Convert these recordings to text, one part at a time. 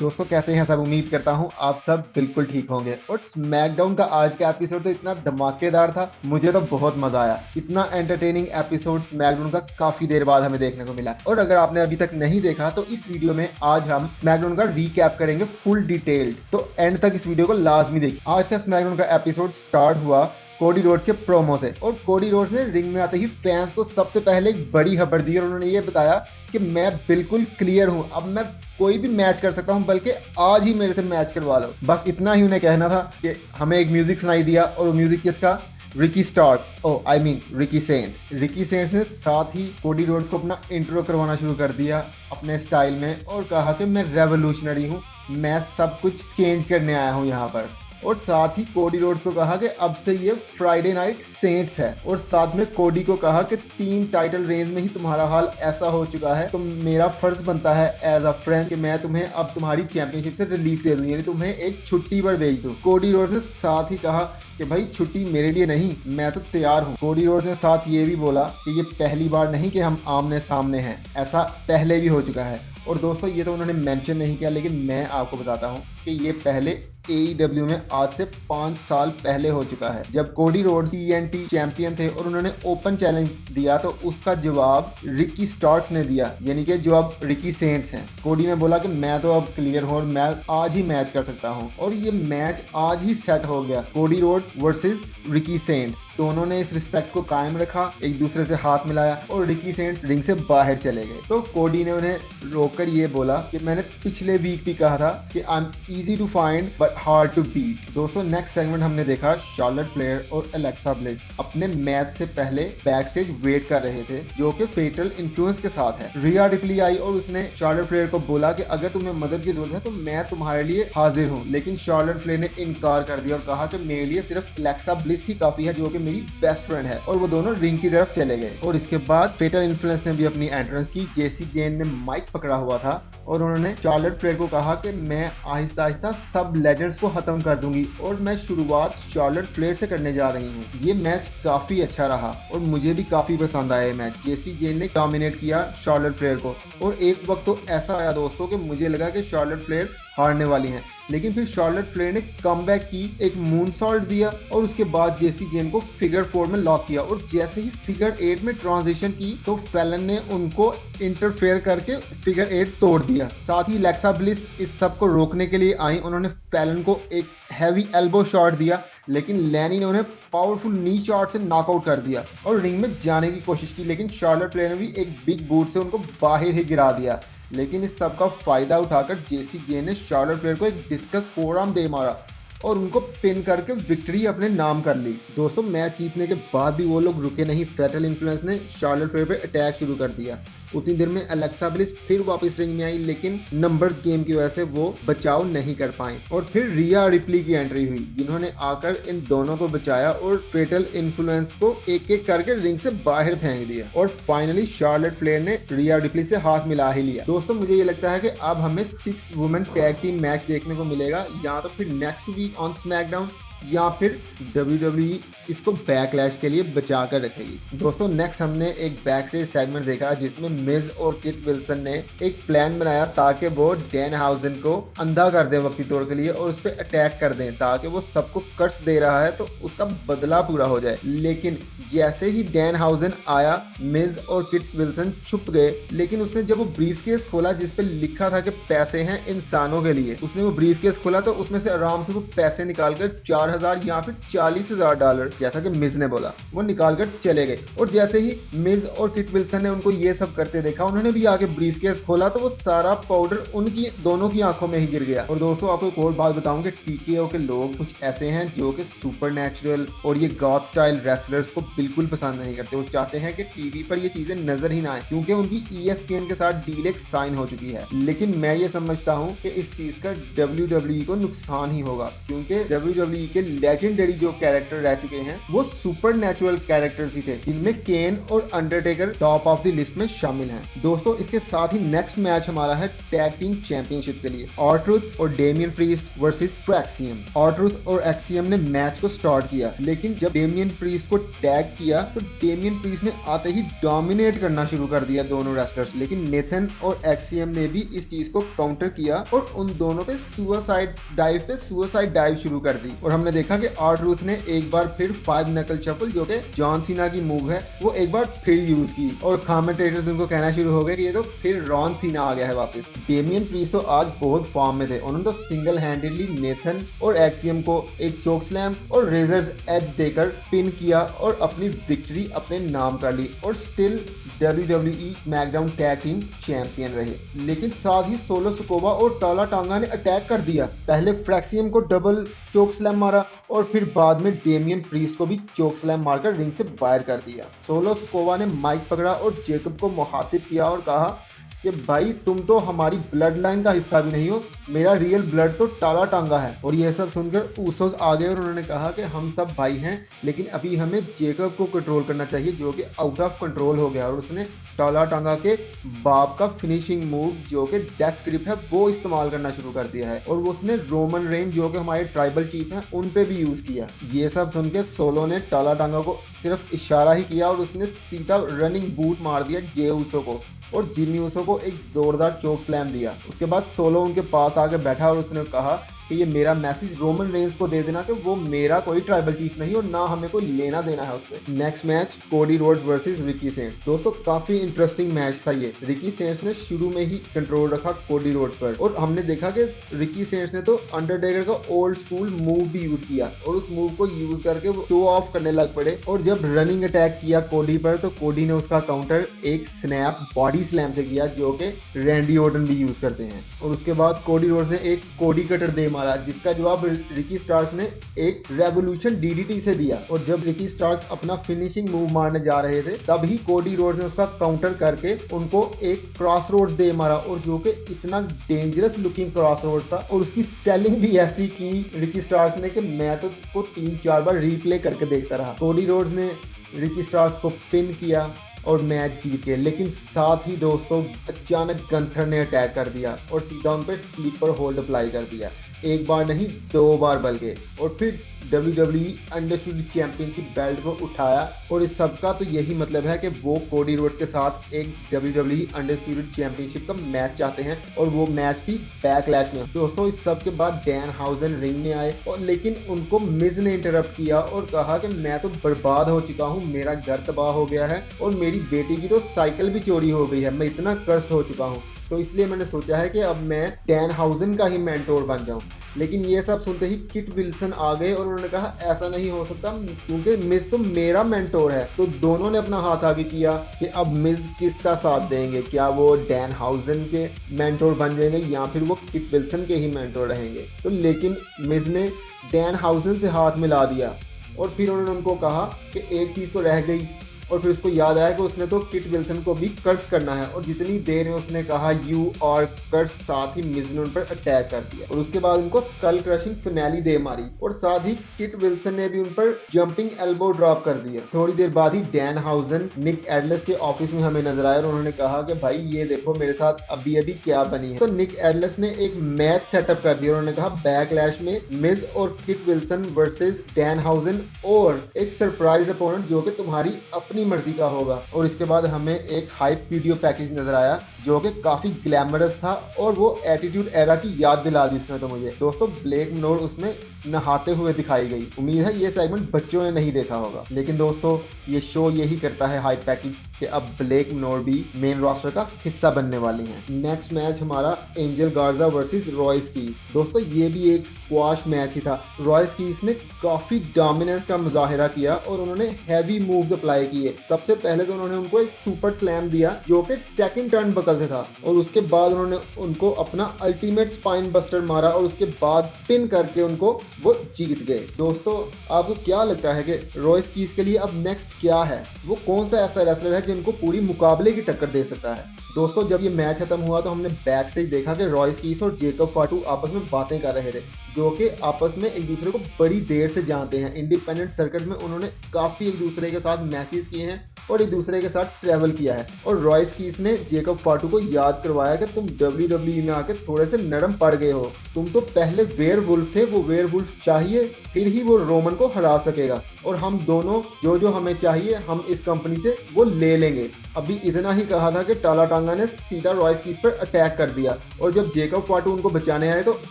दोस्तों कैसे हैं सब। उम्मीद करता हूं आप सब बिल्कुल ठीक होंगे। और स्मैकडाउन का आज का एपिसोड तो इतना धमाकेदार था, मुझे तो बहुत मजा आया। इतना एंटरटेनिंग एपिसोड स्मैकडाउन का काफी देर बाद हमें देखने को मिला। और अगर आपने अभी तक नहीं देखा तो इस वीडियो में आज हम स्मैकडाउन का रीकैप करेंगे फुल डिटेल्ड, तो एंड तक इस वीडियो को लाजमी देखिए। आज का स्मैकडाउन का एपिसोड स्टार्ट हुआ कोडी रोड्स के प्रोमो से, और कोडी रोड्स ने रिंग में आते ही फैंस को सबसे पहले एक बड़ी खबर दी और उन्होंने ये बताया कि मैं बिल्कुल क्लियर हूं, अब मैं कोई भी मैच कर सकता हूं, बल्कि आज ही मेरे से मैच करवा लो। बस इतना ही उन्हें कहना था कि हमें एक म्यूजिक सुनाई दिया, और वो म्यूजिक किसका? Ricky Starks, oh I mean Ricky Saints. Ricky Saints ने साथ ही कोडी रोड्स को अपना इंट्रो करवाना शुरू कर दिया अपने स्टाइल में, और कहा कि मैं रेवोल्यूशनरी हूँ, मैं सब कुछ चेंज करने आया हूँ यहाँ पर। और साथ ही कोडी रोड्स को कहा कि अब से ये फ्राइडे नाइट सेंट्स है, और साथ में कोडी को कहा कि 3 टाइटल रेंज में ही तुम्हारा हाल ऐसा हो चुका है, तो मेरा फर्ज बनता है एज अ फ्रेंड कि मैं तुम्हें अब तुम्हारी चैंपियनशिप से रिलीफ दे दूं, यानी तुम्हें एक छुट्टी पर भेज दूं। कोडी रोड्स ने साथ ही कहा कि भाई छुट्टी मेरे लिए नहीं, मैं तो तैयार हूँ। कोडी रोड्स ने साथ ये भी बोला कि ये पहली बार नहीं कि हम आमने सामने हैं, ऐसा पहले भी हो चुका है। और दोस्तों ये तो उन्होंने मेंशन नहीं किया, लेकिन मैं आपको बताता हूँ कि ये पहले AEW में आज से 5 साल पहले हो चुका है, जब कोडी रोड्स TNT चैंपियन थे और उन्होंने ओपन चैलेंज दिया, तो उसका जवाब रिकी स्टार्क्स ने दिया, यानी कि जो अब रिकी सेंट्स हैं। कोडी ने बोला कि मैं तो अब क्लियर हूँ और मैं आज ही मैच कर सकता हूँ, और ये मैच आज ही सेट हो गया। कोडी रोड्स वर्सेस रिकी सेंट्स, दोनों ने इस रिस्पेक्ट को कायम रखा, एक दूसरे से हाथ मिलाया, और रिकी सेंट्स रिंग से बाहर चले गए। तो कोडी ने उन्हें रोककर ये बोला कि मैंने पिछले वीक भी कहा था कि I am easy to find but hard to beat. दोस्तों नेक्स्ट सेगमेंट हमने देखा शार्लेट फ्लेयर और एलेक्सा ब्लिस अपने मैच से पहले बैक स्टेज वेट कर रहे थे, जो कि फेटल इन्फ्लुएंस के साथ है। रिया रिप्ली आई और उसने शार्लेट फ्लेयर को बोला कि अगर तुम्हें मदद की जरूरत है तो मैं तुम्हारे लिए हाजिर हूँ, लेकिन शार्लेट फ्लेयर ने इनकार कर दिया और कहा कि मेरे लिए सिर्फ एलेक्सा ब्लिस ही काफी है, जो कि मेरी बेस्ट फ्रेंड है। और वो दोनों रिंग की तरफ चले गए, और इसके बाद फेटल इन्फ्लुएंस ने भी अपनी एंट्रेंस की। जेसी जेन ने माइक पकड़ा हुआ था और उन्होंने शार्लेट फ्लेयर को कहा कि मैं आहिस्ता आहिस्ता सब लेजेंड्स को खत्म कर दूंगी, और मैं शुरुआत शार्लेट फ्लेयर से करने जा रही हूँ। ये मैच काफी अच्छा रहा और मुझे भी काफी पसंद आया ये मैच। जेसी जेन ने डोमिनेट किया शार्लेट फ्लेयर को, और एक वक्त तो ऐसा आया दोस्तों कि मुझे लगा कि शार्लेट फ्लेयर हारने वाली हैं, लेकिन फिर शार्लेट फ्लेयर ने कमबैक की, एक मून सॉल्ट दिया, और उसके बाद जेसी जेन को फिगर 4 में लॉक किया, और जैसे ही फिगर 8 में ट्रांजिशन की तो फैलन ने उनको इंटरफेयर करके फिगर 8 तोड़ दिया। साथ ही एलेक्सा ब्लिस इस सब को रोकने के लिए आई, उन्होंने फैलन को एक हैवी एल्बो शॉट दिया, लेकिन लैनी ने उन्हें पावरफुल नी शॉट से नॉकआउट कर दिया और रिंग में जाने की कोशिश की, लेकिन शार्लेट फ्लेयर ने भी एक बिग बूट से उनको बाहर ही गिरा दिया। लेकिन इस सब का फायदा उठाकर जेसी जे ने शार्लेट फ्लेयर को एक डिस्कस फोरआर्म दे मारा और उनको पिन करके विक्ट्री अपने नाम कर ली। दोस्तों मैच जीतने के बाद भी वो लोग रुके नहीं, फेटल इन्फ्लुएंस ने शार्लेट फ्लेयर पे अटैक शुरू कर दिया। उतनी देर में एलेक्सा ब्लिस फिर वापस रिंग में आई, लेकिन नंबर्स गेम की वजह से वो बचाव नहीं कर पाए, और फिर रिया रिप्ली की एंट्री हुई, जिन्होंने आकर इन दोनों को बचाया और फेटल इन्फ्लुएंस को एक एक करके रिंग से बाहर फेंक दिया, और फाइनली शार्लेट फ्लेयर ने रिया रिप्ली से हाथ मिला ही लिया। दोस्तों मुझे ये लगता है कि अब हमें 6 वुमेन टैग टीम मैच देखने को मिलेगा, या तो फिर नेक्स्ट वीक ऑन स्मैकडाउन, या फिर WWE इसको बैकलैश के लिए बचा कर रखेगी। दोस्तों नेक्स्ट हमने एक बैक से सेगमेंट देखा जिसमें मिज और किट विल्सन ने एक प्लान बनाया ताकि वो डैनहाउजन को अंधा कर दे वक्ती तौर के लिए, और उस पर अटैक कर दें ताकि वो सबको कर्स दे रहा है तो उसका बदला पूरा हो जाए। लेकिन जैसे ही डैनहाउजन आया, मिज और किट विल्सन छुप गए, लेकिन उसने जब वो ब्रीफ केस खोला जिस पे लिखा था कि पैसे हैं इंसानों के लिए, उसने वो ब्रीफ केस खोला तो उसमें से आराम से वो पैसे निकालकर 4,000 या फिर $40,000, जैसा कि मिज ने बोला, वो निकाल कर चले गए। और जैसे ही मिज और किट विल्सन ने उनको ये सब करते देखा, उन्होंने भी आके ब्रीफ केस खोला तो वो सारा पाउडर उनकी दोनों की आंखों में ही गिर गया। और दोस्तों आपको एक और बात बताऊं कि TKO के लोग कुछ ऐसे हैं जो कि सुपरनैचुरल और ये गॉड स्टाइल रेसलर्स को बिल्कुल पसंद नहीं करते। वो चाहते हैं कि टीवी पर ये चीजें नजर ही ना आए, क्योंकि उनकी ESPN के साथ डील एक साइन हो चुकी है। लेकिन मैं ये समझता हूँ कि इस चीज का WWE को नुकसान ही होगा, क्योंकि WWE के के लेजेंडरी जो कैरेक्टर रह चुके हैं वो सुपर नेचुरल कैरेक्टर्स ही थे, जिनमें केन और Undertaker top of the list में शामिल हैं। दोस्तों इसके साथ ही नेक्स्ट मैच हमारा है टैग टीम चैंपियनशिप के लिए R-Truth और डेमियन प्रीस्ट वर्सेस फ्रैक्सियम। R-Truth और एक्सियम ने मैच को स्टार्ट किया, लेकिन जब डेमियन प्रीस्ट को टैग किया तो डेमियन प्रीस्ट ने आते ही डोमिनेट करना शुरू कर दिया दोनों रेसलर्स। लेकिन नेथन और एक्सियम ने भी इस चीज को काउंटर किया और उन दोनों पे सुसाइड डाइव शुरू कर दी। और हमने देखा कि R-Truth ने एक बार फिर 5 नकल शफल, जो कि जॉन सीना की मूव है, वो एक बार फिर यूज की और कमेंटेटर्स उनको कहना शुरू हो गए कि ये तो फिर रॉन सीना आ गया है वापस। डेमियन प्रीस्ट तो आज बहुत फॉर्म में थे, उन्होंने तो सिंगल हैंडेडली नेथन और एक्सियम को एक चोक स्लैम और रेजर्स एज देकर पिन किया और अपनी विक्ट्री अपने नाम कर ली और still WWE SmackDown tag team champion रहे। लेकिन साथ ही सोलो सिकोवा और टाला टांगा ने अटैक कर दिया। पहले फ्रैक्सियम को डबल चोक स्लैम मारा और फिर बाद में डेमियन प्रीस्ट को भी चोक स्लैम मारकर रिंग से बाहर कर दिया। सोलो सिकोवा ने माइक पकड़ा और जेकब को मुखातिब किया और कहा कि भाई तुम तो हमारी ब्लड लाइन का हिस्सा भी नहीं हो, मेरा रियल ब्लड तो टाला टांगा है। और ये सब सुनकर ऊसोस आ गए और उन्होंने कहा कि हम सब भाई हैं, लेकिन अभी हमें जेकब को कंट्रोल करना चाहिए जो कि आउट ऑफ कंट्रोल हो गया। और उसने टाला टांगा के बाप का फिनिशिंग मूव जो कि डेथ ग्रिप है वो इस्तेमाल करना शुरू कर दिया है और उसने रोमन रेन जो कि हमारे ट्राइबल चीफ हैं उन पे भी यूज किया। ये सब सुन के सोलो ने टाला टांगा को सिर्फ इशारा ही किया और उसने सीधा रनिंग बूट मार दिया जे ऊसो को और जिमी ऊसो को एक जोरदार चोक स्लैम दिया। उसके बाद सोलो उनके पास आके बैठा और उसने कहा कि ये मेरा मैसेज रोमन रेंस को दे देना कि वो मेरा कोई ट्राइबल चीफ नहीं और ना हमें कोई लेना देना है उससे। Next match Cody Rhodes versus Ricky Saints. दोस्तों काफी इंटरेस्टिंग मैच था ये। रिकी सेंट्स ने शुरू में ही कंट्रोल रखा कोडी रोड्स पर और हमने देखा कि रिकी सेंट्स ने तो अंडरटेकर का ओल्ड स्कूल मूव भी यूज किया और उस मूव को यूज करके वो शो ऑफ करने लग पड़े। और जब रनिंग अटैक किया कोडी पर तो कोडी ने उसका काउंटर एक स्नैप बॉडी स्लैम से किया जो कि रैंडी ऑर्टन भी यूज करते हैं। और उसके बाद कोडी रोड्स ने एक कोडी कटर दे मारा जिसका जवाब रिकी स्टार्क्स ने एक रेवोल्यूशन डीडीटी से दिया। और जब रिकी स्टार्क्स अपना फिनिशिंग मूव मारने जा रहे थे तभी कोडी रोड्स ने उसका काउंटर करके उनको एक क्रॉस रोड्स दे मारा और जो कि इतना डेंजरस लुकिंग क्रॉस रोड्स था और उसकी सेलिंग भी ऐसी की रिकी स्टार्क्स ने कि मैं तो उसको 3-4 बार रीप्ले करके देखता रहा। कोडी रोड्स ने रिकी स्टार्क्स को पिन किया और मैच जीत गए। लेकिन साथ ही दोस्तों अचानक गंथर ने अटैक कर दिया और सीधा उन पर स्लीपर होल्ड अप्लाई कर दिया, एक बार नहीं 2 बार बल्कि। और फिर WWE अनडिस्प्यूटेड चैंपियनशिप बेल्ट को उठाया और इस सब का तो यही मतलब है कि वो कोडी रोड्स के साथ एक WWE अनडिस्प्यूटेड चैंपियनशिप का मैच चाहते हैं और वो मैच भी बैकलैश में। दोस्तों इस सब के बाद डैन हाउजन रिंग में आए और लेकिन उनको मिज ने इंटरप्ट किया और कहा कि मैं तो बर्बाद हो चुका हूँ, मेरा घर तबाह हो गया है और मेरी बेटी की तो साइकिल भी चोरी हो गई है, मैं इतना कर्स्ट हो चुका हूँ, तो इसलिए मैंने सोचा है कि अब मैं डैन हाउजन का ही मेंटोर बन जाऊं। लेकिन ये सब सुनते ही किट विल्सन आ गए और उन्होंने कहा ऐसा नहीं हो सकता क्योंकि मिज तो मेरा मेंटोर है। तो दोनों ने अपना हाथ आगे किया कि अब मिज किसका साथ देंगे, क्या वो डैन हाउजन के मेंटोर बन जाएंगे या फिर वो किट विल्सन के ही मेंटोर रहेंगे। तो लेकिन मिज ने डैन हाउजन से हाथ मिला दिया और फिर उन्होंने उनको कहा कि एक चीज़ तो रह गई और फिर उसको याद आया कि उसने तो किट विल्सन को भी कर्स करना है और जितनी देर में उसने कहा यू और कर्स साथ ही मिज ने उन पर अटैक कर दिया और उसके बाद उनको स्कल क्रशिंग फिनाली दे मारी और साथ ही किट विल्सन ने भी उन पर जंपिंग एल्बो ड्रॉप कर दिया। थोड़ी देर बाद ही डैन हाउजन निक एडलेस के ऑफिस में हमें नजर आया और उन्होंने कहा कि भाई ये देखो मेरे साथ अभी अभी क्या बनी है। तो निक एडलेस ने एक मैच सेटअप कर दिया। उन्होंने कहा बैकलैश में मिज और किट विल्सन वर्सेस डैन हाउजन और एक सरप्राइज अपोनेंट जो कि तुम्हारी अपनी मर्जी का होगा। और इसके बाद हमें एक हाइप वीडियो पैकेज नजर आया जो कि काफी ग्लैमरस था और वो एटीट्यूड एरा की याद दिला दी उसने। तो मुझे दोस्तों ब्लेक मनोर उसमें नहाते हुए दिखाई गई। उम्मीद है ये सेगमेंट बच्चों ने नहीं देखा होगा, लेकिन दोस्तों ये शो यही करता है हाइप पैकेज कि अब ब्लेक मनोर भी मेन रोस्टर का हिस्सा बनने वाली हैं। नेक्स्ट मैच हमारा एंजल गार्जा वर्सेस रॉय स्कीज। दोस्तों ये भी एक स्क्वाश मैच ही था। रॉय स्कीज ने काफी डोमिनेंस का मुजाहिरा किया और उन्होंने हैवी मूव्स अप्लाई किए। सबसे पहले तो उन्होंने उनको एक सुपर स्लैम दिया जो कि सेकंड टर्न बकल से था और उसके बाद उन्होंने उनको अपना अल्टीमेट स्पाइन बस्टर मारा और उसके बाद पिन करके उनको वो जीत गए। दोस्तों आपको क्या लगता है कि रॉय स्कीज के लिए अब नेक्स्ट क्या है? वो कौन सा ऐसा रेसलर है जिनको पूरी मुकाबले की टक्कर दे सकता है? दोस्तों जब ये मैच खत्म हुआ तो हमने बैक से ही देखा कि रॉयस कीस और जेकब फाटू आपस में बातें कर रहे थे, जो कि आपस में एक दूसरे को बड़ी देर से जानते हैं। इंडिपेंडेंट सर्किट में उन्होंने काफ़ी एक दूसरे के साथ मैचेस किए हैं और एक दूसरे के साथ ट्रैवल किया है। और रॉयस कीस ने जेकब फाटू को याद करवाया कि तुम WWE में आके थोड़े से नरम पड़ गए हो, तुम तो पहले वेयरवुल्फ थे, वो वेयरवुल्फ चाहिए फिर ही वो रोमन को हरा सकेगा, और हम दोनों जो जो हमें चाहिए हम इस कंपनी से वो ले लेंगे। अभी इतना ही कहा था कि टाला टांगा ने सीधा रॉयस कीस पर अटैक कर दिया, और जब जेकब फाटू उनको बचाने आए तो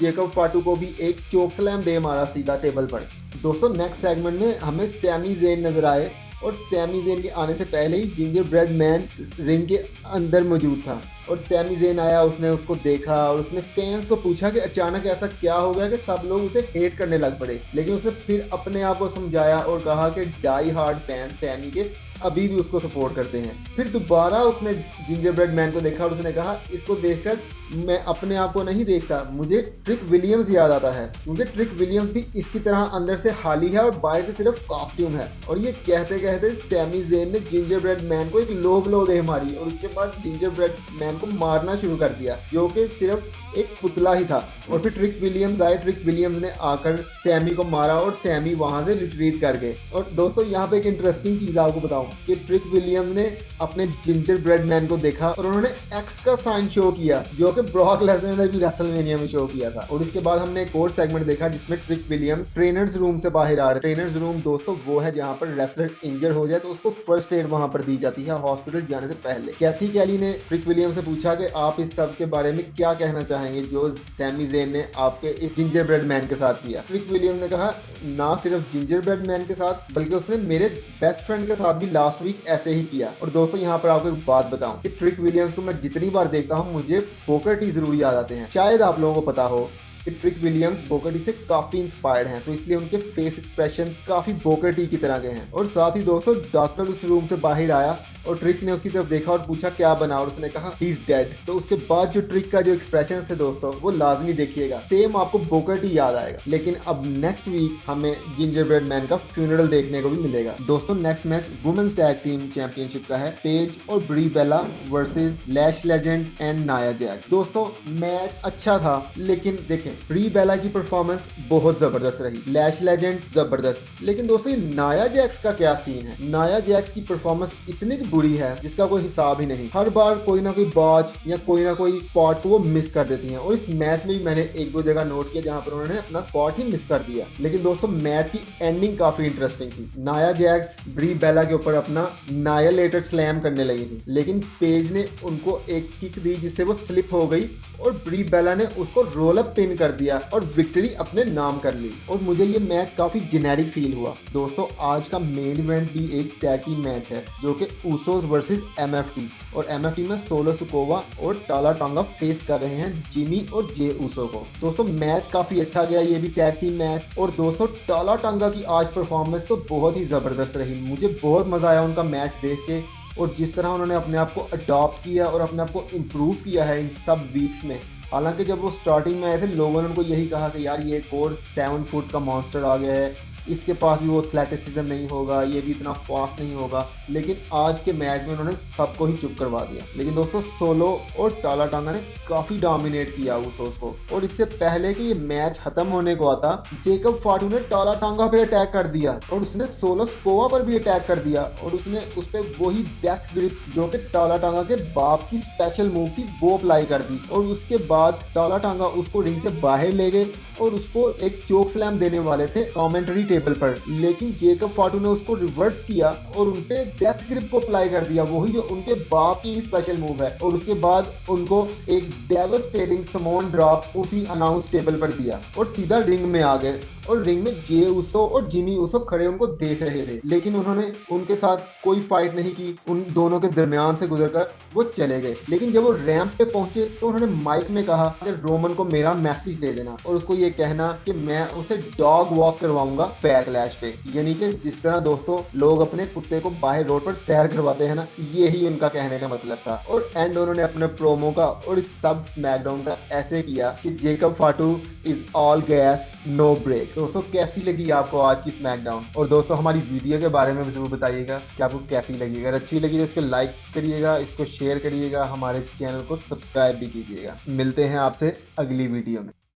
जेकब फाटू को भी एक चोक स्लैम दे मारा सीधा टेबल पर। दोस्तों नेक्स्ट सेगमेंट में हमें सैमी ज़ेन नजर आए, और सैमी ज़ेन के आने से पहले ही जिंजर ब्रेड मैन रिंग के अंदर मौजूद था। और सैमी ज़ेन आया, उसने उसको देखा और उसने फैंस को पूछा कि अचानक ऐसा क्या हो गया कि सब लोग उसे हेट करने लग पड़े। लेकिन उसने फिर अपने आप को समझाया और कहा कि डाई हार्ड फैन सैमी के अभी भी उसको सपोर्ट करते हैं। फिर दोबारा उसने जिंजर ब्रेड मैन को देखा और उसने कहा, इसको देखकर मैं अपने आप को नहीं देखता, मुझे ट्रिक विलियम्स याद आता है, क्योंकि ट्रिक विलियम्स भी इसकी तरह अंदर से हाली है और बाहर से सिर्फ कॉस्ट्यूम है। और ये कहते कहते सैमी ज़ेन ने जिंजर ब्रेड मैन को एक लो ब्लो दे मारी, और उसके बाद जिंजर ब्रेड मैन को मारना शुरू कर दिया, जो कि सिर्फ एक पुतला ही था। और फिर ट्रिक विलियम्स आए, ट्रिक विलियम्स ने आकर सैमी को मारा और सैमी वहां से रिट्रीट कर गए। और दोस्तों यहाँ पे एक इंटरेस्टिंग चीज आपको बताऊं कि ट्रिक विलियम्स ने अपने जिंजर ब्रेड मैन को देखा और उन्होंने एक्स का साइन शो किया, जो कि ब्रॉक लेसनर ने भी रेसलमेनिया में शो किया था। और इसके बाद हमने एक और सेगमेंट देखा जिसमें ट्रिक विलियम्स ट्रेनर्स रूम से बाहर आ रहे। ट्रेनर्स रूम दोस्तों वो है जहाँ पर रेसलर इंजर हो जाए तो उसको फर्स्ट एड वहां पर दी जाती है हॉस्पिटल जाने से पहले। कैथी कैली ने ट्रिक विलियम्स से पूछा कि आप इस सब के बारे में क्या कहना चाहेंगे जो सैमी ज़ेन ने आपके इस जिंजर ब्रेड मैन के साथ किया। ट्रिक विलियम्स ने कहा, ना सिर्फ जिंजर ब्रेड मैन के साथ बल्कि उसने मेरे बेस्ट फ्रेंड के साथ भी लास्ट वीक ऐसे ही किया। और दोस्तों यहाँ पर आपको एक बात बताऊं कि ट्रिक विलियम्स को मैं जितनी बार देखता हूँ मुझे बोकर टी जरूर याद आते हैं। शायद आप लोगों को पता हो कि ट्रिक विलियम्स बोकर टी से काफी इंस्पायर्ड हैं, तो इसलिए उनके फेस एक्सप्रेशन काफी बोकर टी की तरह के हैं। और साथ ही दोस्तों डॉक्टर उस रूम से बाहर आया और ट्रिक ने उसकी तरफ देखा और पूछा क्या बना, और उसने कहा ही इज डेड। तो उसके बाद जो ट्रिक का जो एक्सप्रेशन थे दोस्तों वो लाजमी देखिएगा, सेम आपको बोकर टी याद आएगा। लेकिन अब नेक्स्ट वीक हमें जिंजर ब्रेड मैन का फ्यूनरल देखने को भी मिलेगा। दोस्तों next match women's tag team championship का है, पेज और Brie Bella versus Lash legend and Nia Jax. दोस्तों मैच अच्छा था, लेकिन देखें ब्री बेला की परफॉर्मेंस बहुत जबरदस्त रही, लैश लेजेंड जबरदस्त। लेकिन दोस्तों ये नाया जैक्स का क्या सीन है, नाया जैक्स की परफॉर्मेंस इतनी बुरी है जिसका कोई हिसाब ही नहीं। हर बार कोई ना कोई बॉच या कोई ना कोई स्पॉट को वो मिस कर देती हैं, और इस मैच में भी मैंने एक दो जगह नोट किया जहां पर उन्होंने अपना स्पॉट ही मिस कर दिया। लेकिन दोस्तों मैच की एंडिंग काफी इंटरेस्टिंग थी। नाया जैक्स ब्री बेला के ऊपर अपना नायलेटर स्लैम करने लगी थी, लेकिन पेज ने उनको एक किक दी जिससे वो स्लिप हो गई और ब्री बेला ने उसको रोल अप पिन कर दिया और विक्ट्री अपने नाम कर ली। और मुझे ये मैच काफी जेनेरिक फील हुआ। दोस्तों आज का मेन इवेंट भी एक टैग टीम मैच है जो कि ऊसोस वर्सेस एमएफटी, और एमएफटी में सोलो सुकोवा और टाला टांगा फेस कर रहे हैं जिमी और जे ऊसो को। दोस्तों मैच काफी अच्छा गया, ये भी टैग टीम मैच। और दोस्तों टाला टांगा की आज परफॉर्मेंस तो बहुत ही जबरदस्त रही, मुझे बहुत मजा आया उनका मैच देख के, और जिस तरह उन्होंने अपने आप को अडॉप्ट किया और अपने आप को इम्प्रूव किया है इन सब वीक्स में। हालांकि जब वो स्टार्टिंग में आए थे लोगों ने उनको यही कहा कि यार ये एक और 7 फुट का मॉन्स्टर आ गया है, इसके पास भी वो एथलेटिसिज्म नहीं होगा, ये भी इतना फास्ट नहीं होगा। लेकिन आज के मैच में उन्होंने सबको ही चुप करवा दिया। लेकिन दोस्तों सोलो और टाला टांगा ने काफी डोमिनेट किया उसोस को। और इससे पहले कि ये मैच खत्म होने को आता, जेकब फाटू ने टाला टांगा पे अटैक कर दिया और उसने सोलो स्कोवा पर भी अटैक कर दिया, और उसने उस पर वही डेथ ग्रिप जो कि टाला टांगा के बाप की स्पेशल मूव थी वो अप्लाई कर दी। और उसके बाद टाला टांगा उसको रिंग से बाहर ले गए और उसको एक चोक स्लैम देने वाले थे कमेंट्री टेबल पर, लेकिन जेकब फाटू ने उसको रिवर्स किया और उनपे डेथ ग्रिप को अप्लाई कर दिया, वही जो उनके बाप की स्पेशल मूव है। और उसके बाद उनको एक डेवस्टेटिंग समोन ड्रॉप उसी अनाउंस टेबल पर दिया और सीधा रिंग में आ गए। और रिंग में जे ऊसो और जिमी ऊसो खड़े उनको देख रहे थे, लेकिन उन्होंने उनके साथ कोई फाइट नहीं की, उन दोनों के दरमियान से गुजरकर वो चले गए। लेकिन जब वो रैंप पे पहुंचे तो उन्होंने माइक में कहा कि रोमन को मेरा मैसेज दे देना, और उसको ये कहना कि मैं उसे डॉग वॉक करवाऊंगा बैकलैश पे। यानी कि जिस तरह दोस्तों लोग अपने कुत्ते को बाहर रोड पर सैर करवाते हैं ना, ये ही उनका कहने का मतलब था। और एंड उन्होंने अपने प्रोमो का और इस सब स्मैकडाउन का ऐसे किया कि Jacob Fatu is all gas no brake. दोस्तों कैसी लगी आपको आज की स्मैकडाउन? और दोस्तों हमारी वीडियो के बारे में भी जरूर बताइएगा कि आपको कैसी लगी। अगर अच्छी लगी तो इसको लाइक करिएगा, इसको शेयर करिएगा, हमारे चैनल को सब्सक्राइब भी कीजिएगा। मिलते हैं आपसे अगली वीडियो में।